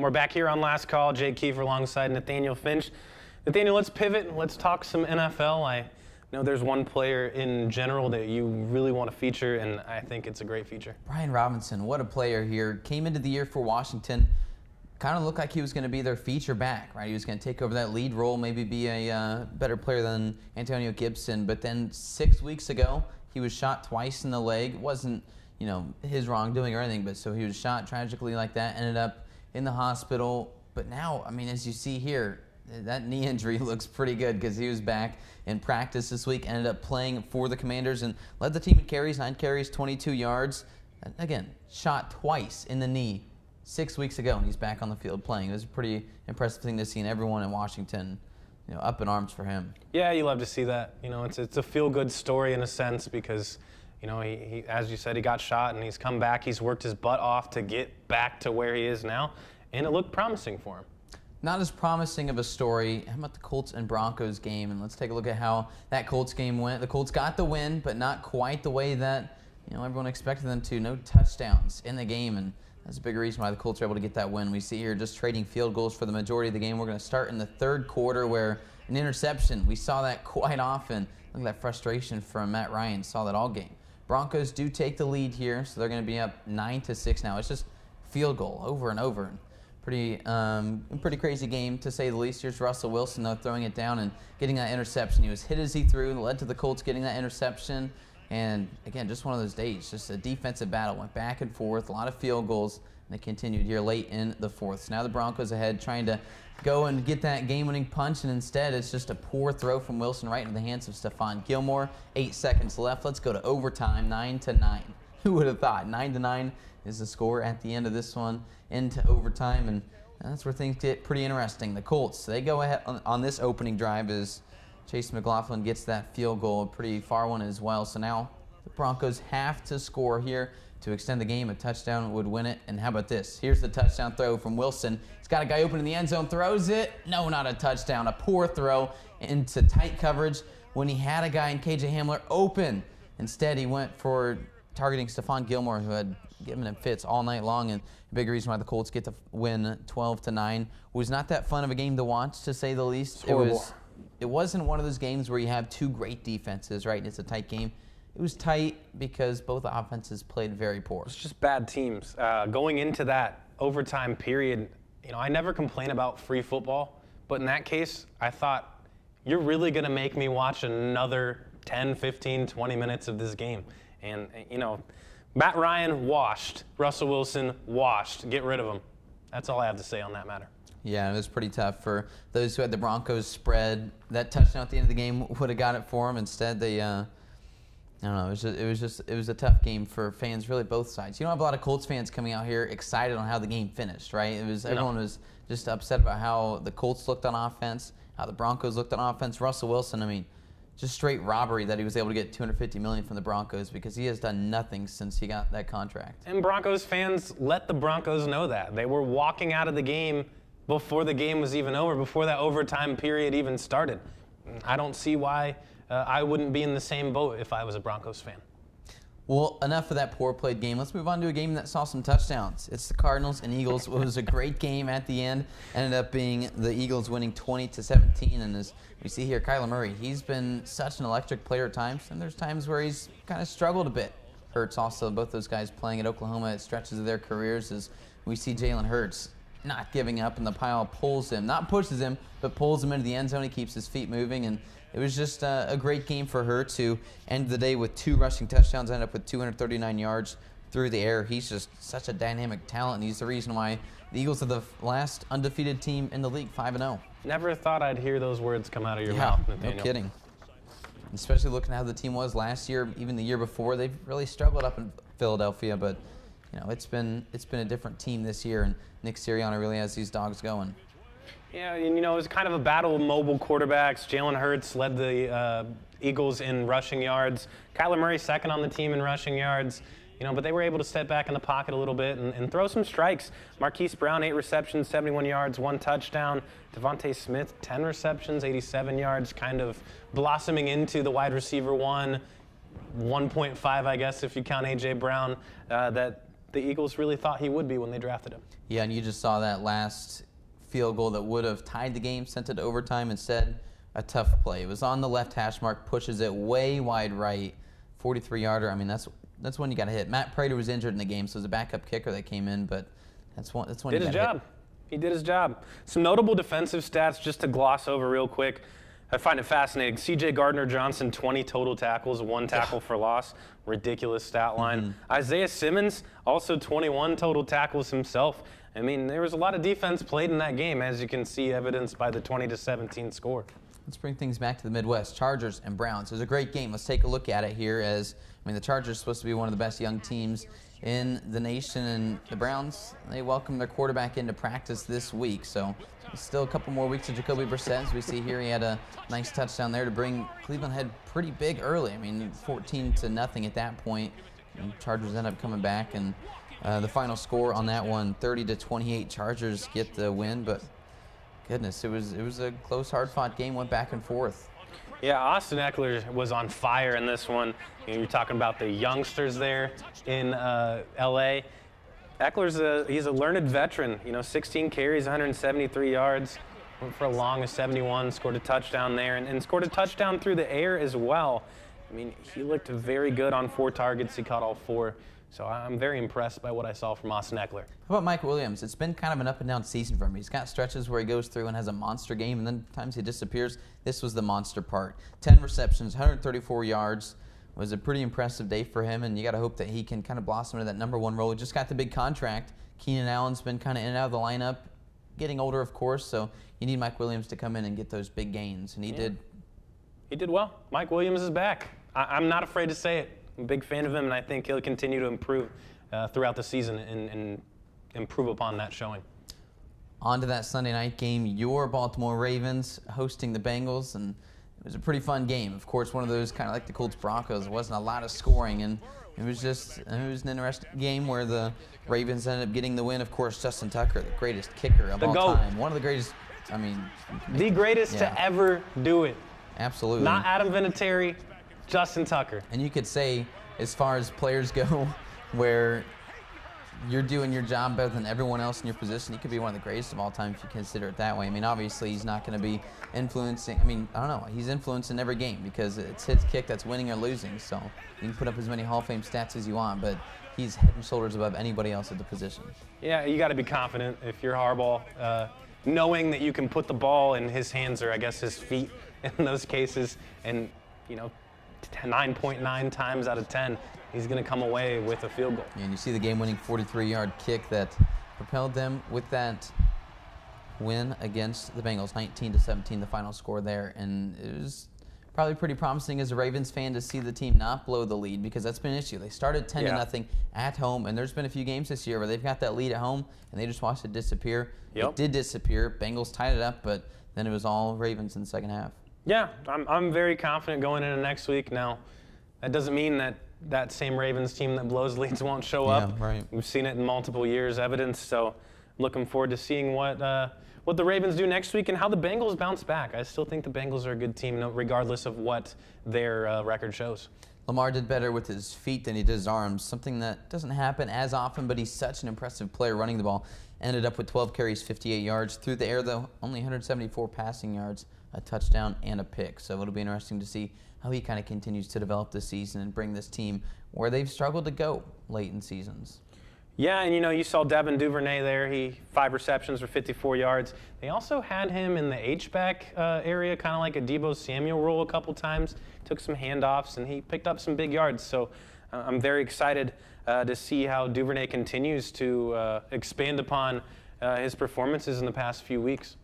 We're back here on Last Call. Jake Kiefer alongside Nathaniel Finch. Nathaniel, let's pivot and let's talk some NFL. I know there's one player in general that you really want to feature, and I think it's a great feature. Brian Robinson, what a player here. Came into the year for Washington. Kind of looked like he was going to be their feature back, right? He was going to take over that lead role, maybe be a better player than Antonio Gibson. But then 6 weeks ago, he was shot twice in the leg. It wasn't, his wrongdoing or anything, but so he was shot tragically like that, ended up in the hospital. But now, as you see here, that knee injury looks pretty good because he was back in practice this week, ended up playing for the Commanders and led the team in carries, 9 carries, 22 yards. Again, shot twice in the knee 6 weeks ago, and he's back on the field playing. It was a pretty impressive thing to see, and everyone in Washington, up in arms for him. Yeah, you love to see that. It's a feel-good story in a sense because, he, as you said, he got shot and he's come back. He's worked his butt off to get back to where he is now, and it looked promising for him. Not as promising of a story. How about the Colts and Broncos game? And let's take a look at how that Colts game went. The Colts got the win, but not quite the way that everyone expected them to. No touchdowns in the game, and that's a big reason why the Colts are able to get that win. We see here just trading field goals for the majority of the game. We're going to start in the third quarter where an interception. We saw that quite often. Look at that frustration from Matt Ryan. Saw that all game. Broncos do take the lead here, so they're going to be up 9-6 now. It's just field goal over and over. Pretty crazy game, to say the least. Here's Russell Wilson, though, throwing it down and getting that interception. He was hit as he threw and led to the Colts getting that interception. And, again, just one of those days, just a defensive battle. Went back and forth, a lot of field goals, and it continued here late in the fourth. So now the Broncos ahead trying to go and get that game-winning punch, and instead it's just a poor throw from Wilson right into the hands of Stephon Gilmore. 8 seconds left. Let's go to overtime, 9-9. Who would have thought? 9-9 is the score at the end of this one into overtime, and that's where things get pretty interesting. The Colts, they go ahead on this opening drive as Chase McLaughlin gets that field goal, a pretty far one as well. So now the Broncos have to score here to extend the game. A touchdown would win it. And how about this? Here's the touchdown throw from Wilson. He's got a guy open in the end zone, throws it. No, not a touchdown. A poor throw into tight coverage when he had a guy in KJ Hamler open. Instead, he went for targeting Stephon Gilmore, who had given him fits all night long, and a big reason why the Colts get to win 12-9. It was not that fun of a game to watch, to say the least. It wasn't one of those games where you have two great defenses, right? It's a tight game. It was tight because both offenses played very poor. It's just bad teams. Going into that overtime period, I never complain about free football, but in that case, I thought, you're really going to make me watch another 10, 15, 20 minutes of this game. And, Matt Ryan washed. Russell Wilson washed. Get rid of him. That's all I have to say on that matter. Yeah, it was pretty tough for those who had the Broncos spread. That touchdown at the end of the game would have got it for them. Instead, they, I don't know, it was a tough game for fans, really both sides. You don't have a lot of Colts fans coming out here excited on how the game finished, right? Everyone was just upset about how the Colts looked on offense, how the Broncos looked on offense. Russell Wilson, just straight robbery that he was able to get $250 million from the Broncos because he has done nothing since he got that contract. And Broncos fans let the Broncos know that. They were walking out of the game before the game was even over, before that overtime period even started. I don't see why I wouldn't be in the same boat if I was a Broncos fan. Well, enough of that poor played game. Let's move on to a game that saw some touchdowns. It's the Cardinals and Eagles. It was a great game at the end. Ended up being the Eagles winning 20-17. And as we see here, Kyler Murray, he's been such an electric player at times, and there's times where he's kind of struggled a bit. Hurts also, both those guys playing at Oklahoma at stretches of their careers, as we see Jalen Hurts not giving up, and the pile pulls him, not pushes him, but pulls him into the end zone. He keeps his feet moving, and it was just a great game for Hurts, who ended the day with 2 rushing touchdowns, ended up with 239 yards through the air. He's just such a dynamic talent, and he's the reason why the Eagles are the last undefeated team in the league, 5-0. Never thought I'd hear those words come out of your mouth, Nathaniel. No kidding. Especially looking at how the team was last year, even the year before. They've really struggled up in Philadelphia, but it's been a different team this year, and Nick Sirianni really has these dogs going. Yeah, and it was kind of a battle of mobile quarterbacks. Jalen Hurts led the Eagles in rushing yards. Kyler Murray second on the team in rushing yards. But they were able to step back in the pocket a little bit and throw some strikes. Marquise Brown, 8 receptions, 71 yards, 1 touchdown. Devontae Smith, 10 receptions, 87 yards, kind of blossoming into the wide receiver 1, 1.5, I guess, if you count A.J. Brown, that the Eagles really thought he would be when they drafted him. Yeah, and you just saw that last field goal that would have tied the game, sent it to overtime. Instead, a tough play. It was on the left hash mark, pushes it way wide right, 43-yarder. I mean, that's one you got to hit. Matt Prater was injured in the game, so it was a backup kicker that came in, but that's one you got to hit. Did his job. He did his job. Some notable defensive stats just to gloss over real quick. I find it fascinating. C.J. Gardner-Johnson, 20 total tackles, 1 tackle for loss. Ridiculous stat line. Isaiah Simmons, also 21 total tackles himself. I mean, there was a lot of defense played in that game, as you can see evidenced by the 20-17 score. Let's bring things back to the Midwest. Chargers and Browns. It was a great game. Let's take a look at it here as, I mean, the Chargers are supposed to be one of the best young teams in the nation, and the Browns, they welcome their quarterback into practice this week. So still a couple more weeks of Jacoby Brissett. As we see here, he had a nice touchdown there to bring Cleveland ahead pretty big early. I mean, 14-0 at that point. And Chargers end up coming back, and the final score on that one, 30-28. Chargers get the win, but goodness, it was a close, hard-fought game. Went back and forth. Yeah, Austin Eckler was on fire in this one. You know, you're talking about the youngsters there in L.A. Eckler's he's a learned veteran. You know, 16 carries, 173 yards, went for a long of 71, scored a touchdown there, and scored a touchdown through the air as well. I mean, he looked very good on 4 targets. He caught all 4. So I'm very impressed by what I saw from Austin Eckler. How about Mike Williams? It's been kind of an up-and-down season for him. He's got stretches where he goes through and has a monster game, and then times he disappears. This was the monster part. 10 receptions, 134 yards. It was a pretty impressive day for him, and you got to hope that he can kind of blossom into that #1 role. He just got the big contract. Keenan Allen's been kind of in and out of the lineup, getting older, of course, so you need Mike Williams to come in and get those big gains, and he did. He did well. Mike Williams is back. I'm not afraid to say it. I'm a big fan of him, and I think he'll continue to improve throughout the season and improve upon that showing. On to that Sunday night game, your Baltimore Ravens hosting the Bengals, and it was a pretty fun game. Of course, one of those kind of like the Colts Broncos. It wasn't a lot of scoring, and it was an interesting game where the Ravens ended up getting the win. Of course, Justin Tucker, the greatest kicker of all time. One of the greatest, I mean. The greatest to ever do it. Absolutely. Not Adam Vinatieri, Justin Tucker. And you could say, as far as players go, where you're doing your job better than everyone else in your position, he could be one of the greatest of all time if you consider it that way. I mean, obviously, he's not going to be influencing. I mean, I don't know. He's influencing every game because it's his kick that's winning or losing. So you can put up as many Hall of Fame stats as you want, but he's head and shoulders above anybody else at the position. Yeah, you got to be confident if you're Harbaugh, knowing that you can put the ball in his hands or, I guess, his feet in those cases, and, you know, 9.9 times out of 10, he's going to come away with a field goal. And you see the game-winning 43-yard kick that propelled them with that win against the Bengals, 19-17, the final score there. And it was probably pretty promising as a Ravens fan to see the team not blow the lead, because that's been an issue. They started 10-0 at home, and there's been a few games this year where they've got that lead at home, and they just watched it disappear. Yep. It did disappear. Bengals tied it up, but then it was all Ravens in the second half. Yeah, I'm very confident going into next week. Now, that doesn't mean that same Ravens team that blows leads won't show up. Yeah, right. We've seen it in multiple years, evidence. So, I'm looking forward to seeing what the Ravens do next week and how the Bengals bounce back. I still think the Bengals are a good team, regardless of what their record shows. Lamar did better with his feet than he did his arms, something that doesn't happen as often, but he's such an impressive player running the ball. Ended up with 12 carries, 58 yards. Through the air, though, only 174 passing yards, a touchdown, and a pick. So it'll be interesting to see how he kind of continues to develop this season and bring this team where they've struggled to go late in seasons. Yeah, and you saw Devin Duvernay there. 5 receptions for 54 yards. They also had him in the H-back area, kind of like a Deebo Samuel role a couple times. Took some handoffs, and he picked up some big yards. So I'm very excited to see how Duvernay continues to expand upon his performances in the past few weeks.